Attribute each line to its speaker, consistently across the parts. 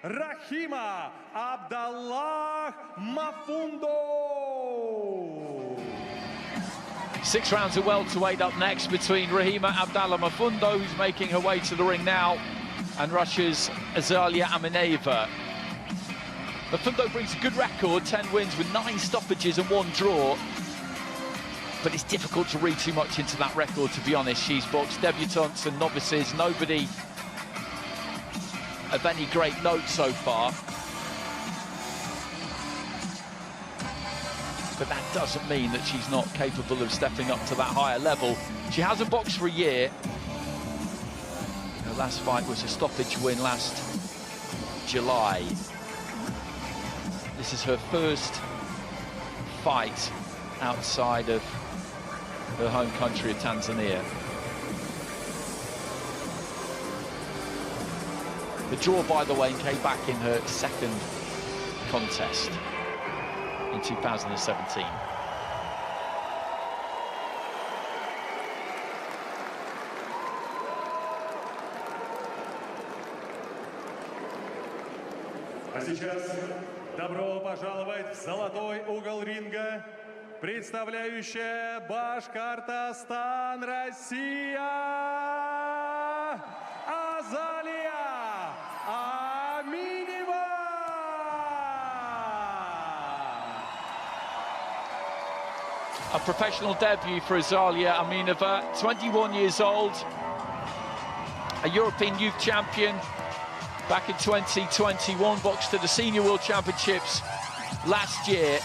Speaker 1: Rehema Abdallah Mafundo.
Speaker 2: 6 rounds of welterweight up next between Rehema Abdallah Mafundo, who's making her way to the ring now, and Russia's Azalia Amineva. Mafundo brings a good record, 10 wins with 9 stoppages and 1 draw. But it's difficult to read too much into that record, to be honest. She's boxed debutantes and novices, nobody of any great note so far. But that doesn't mean that she's not capable of stepping up to that higher level. She hasn't boxed for a year. Her last fight was a stoppage win last July. This is her first fight outside of her home country of Tanzania. The draw, by the way, came back in her second contest in 2017.
Speaker 1: А сейчас добро пожаловать в золотой угол ринга, представляющая Башкортостан, Россия, Азалия Amineva.
Speaker 2: A professional debut for Azalia Amineva, 21 years old, a European youth champion back in 2021, boxed at the Senior World Championships last year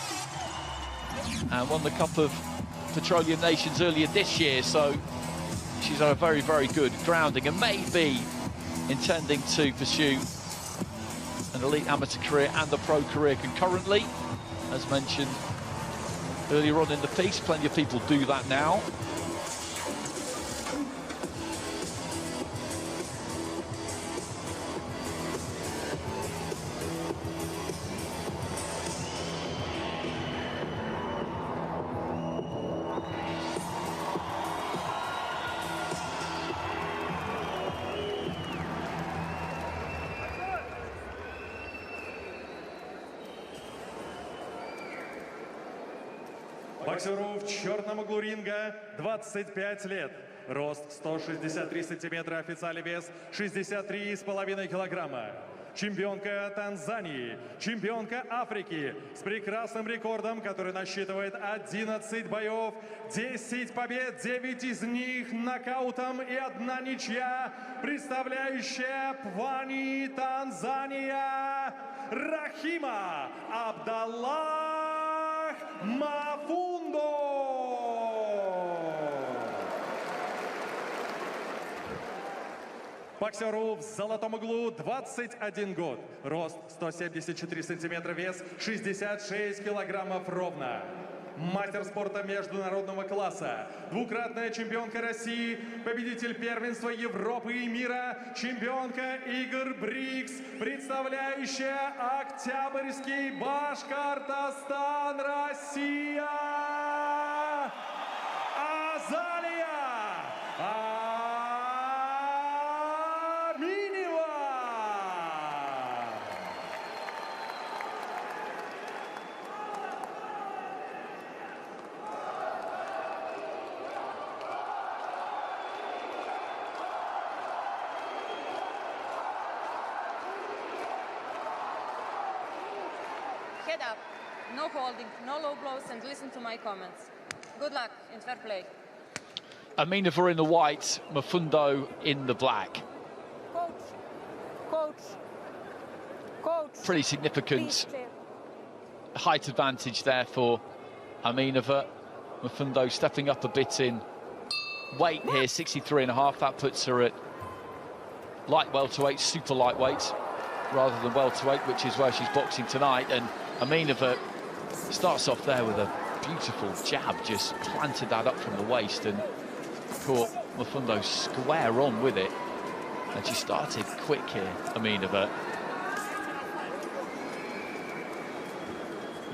Speaker 2: and won the Cup of Petroleum Nations earlier this year, so she's on a very, very good grounding and may be intending to pursue an elite amateur career and a pro career concurrently. As mentioned earlier on in the piece, plenty of people do that now.
Speaker 1: Боксеру в черном углу ринга 25 лет. Рост 163 сантиметра, официальный вес 63,5 килограмма. Чемпионка Танзании, чемпионка Африки с прекрасным рекордом, который насчитывает 11 боев, 10 побед, 9 из них нокаутом и 1 ничья. Представляющая Пвани, Танзания, Rehema Abdallah Mafundo. Боксеру в золотом углу 21 год. Рост 174 сантиметра, вес 66 килограммов ровно. Мастер спорта международного класса. Двукратная чемпионка России, победитель первенства Европы и мира, чемпионка игр БРИКС, представляющая Октябрьский Башкортостан, Россия, Азалия Amineva.
Speaker 3: Head up, no holding, no low blows, and listen to my comments. Good luck and fair play.
Speaker 2: Amineva in the white, Mafundo in the black.
Speaker 3: Coach.
Speaker 2: Pretty significant height advantage there for Amineva. Mafundo stepping up a bit in weight here, 63.5. That puts her at light welterweight, super lightweight, rather than welterweight, which is where she's boxing tonight. And Amineva starts off there with a beautiful jab, just planted that up from the waist and caught Mafundo square on with it. And she started quick here, Amineva,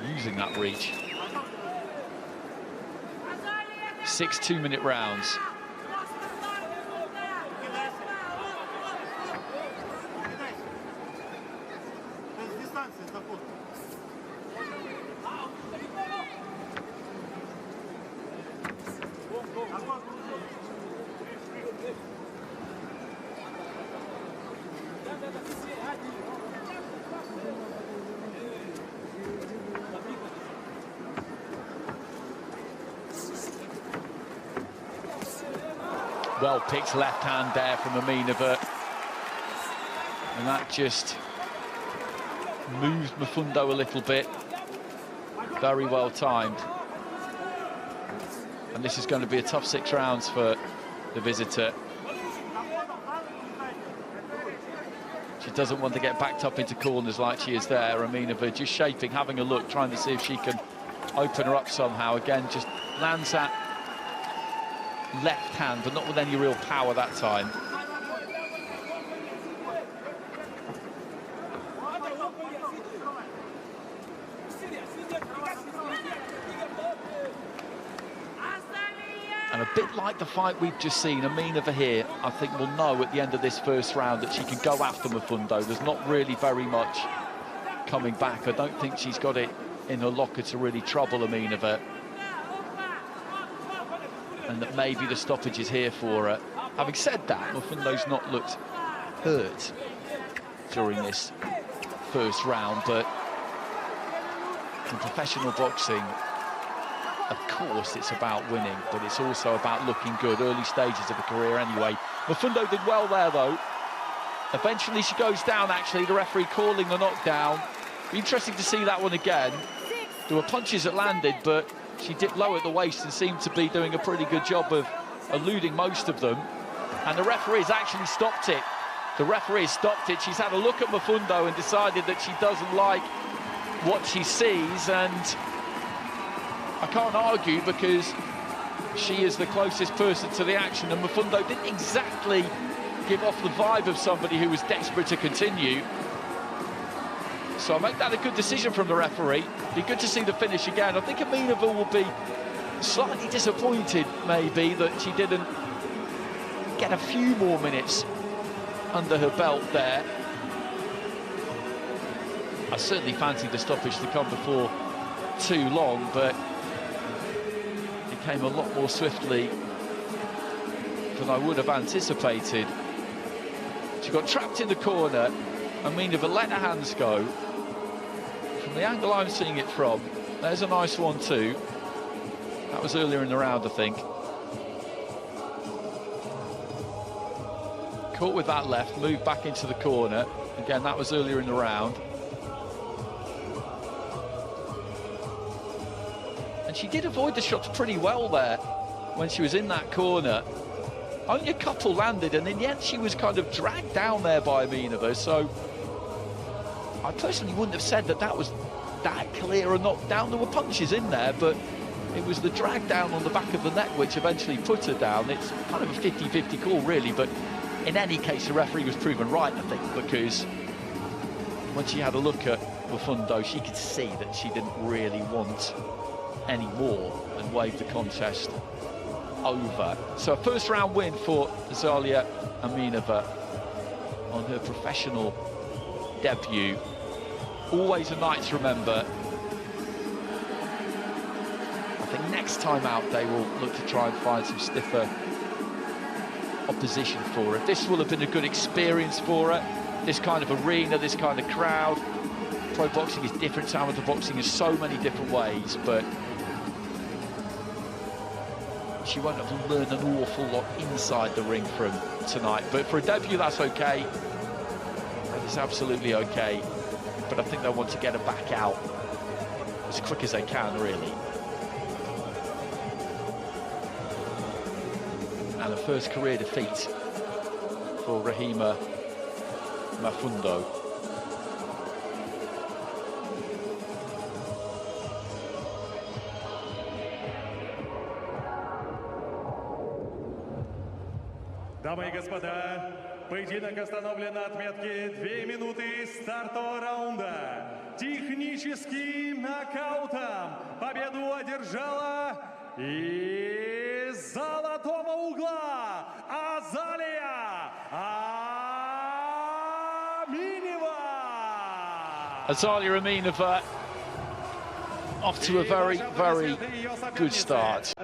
Speaker 2: using that reach. 6 2-minute rounds. Well picked left hand there from Amineva. And that just moved Mafundo a little bit. Very well timed. And this is going to be a tough 6 rounds for the visitor. She doesn't want to get backed up into corners like she is there. Amineva just shaping, having a look, trying to see if she can open her up somehow. Again, just lands that left hand, but not with any real power that time. And a bit like the fight we've just seen, Amineva here, I think will know at the end of this first round that she can go after Mafundo. There's not really very much coming back. I don't think she's got it in her locker to really trouble Amineva. And that maybe the stoppage is here for her. Having said that, Mafundo's not looked hurt during this first round, but in professional boxing, of course, it's about winning, but it's also about looking good. Early stages of a career anyway. Mafundo did well there, though. Eventually, she goes down, actually. The referee calling the knockdown. Be interesting to see that one again. There were punches that landed, but she dipped low at the waist and seemed to be doing a pretty good job of eluding most of them. And the referee's actually stopped it. The referee stopped it. She's had a look at Mafundo and decided that she doesn't like what she sees, and I can't argue because she is the closest person to the action, and Mafundo didn't exactly give off the vibe of somebody who was desperate to continue. So I make that a good decision from the referee. Be good to see the finish again. I think Amineva will be slightly disappointed, maybe, that she didn't get a few more minutes under her belt there. I certainly fancied the stoppage to come before too long, but it came a lot more swiftly than I would have anticipated. She got trapped in the corner. Amineva let her hands go. From the angle I'm seeing it from, there's a nice one too. That was earlier in the round, I think. Caught with that left, moved back into the corner. Again, that was earlier in the round. And she did avoid the shots pretty well there when she was in that corner. Only a couple landed, and in the end she was kind of dragged down there by Amineva. So I personally wouldn't have said that that was that clear a knockdown. There were punches in there, but it was the drag down on the back of the neck which eventually put her down. It's kind of a 50-50 call, really, but in any case, the referee was proven right, I think, because when she had a look at Mafundo, she could see that she didn't really want any more and waved the contest over. So a first round win for Azalia Amineva on her professional debut. Always a night to remember. I think next time out they will look to try and find some stiffer opposition for her. This will have been a good experience for her. This kind of arena, this kind of crowd. Pro boxing is different to amateur boxing in so many different ways, but she won't have learned an awful lot inside the ring from tonight. But for a debut, that's okay. That is absolutely okay. But I think they'll want to get her back out as quick as they can, really. And a first career defeat for Rehema Mafundo.
Speaker 1: Дамы и господа, поединок остановлен на отметке 2 минуты стартового раунда. Техническим нокаутом победу одержала из золотого угла Азалия Аминева.
Speaker 2: Azalia Amineva off to a very, very good start.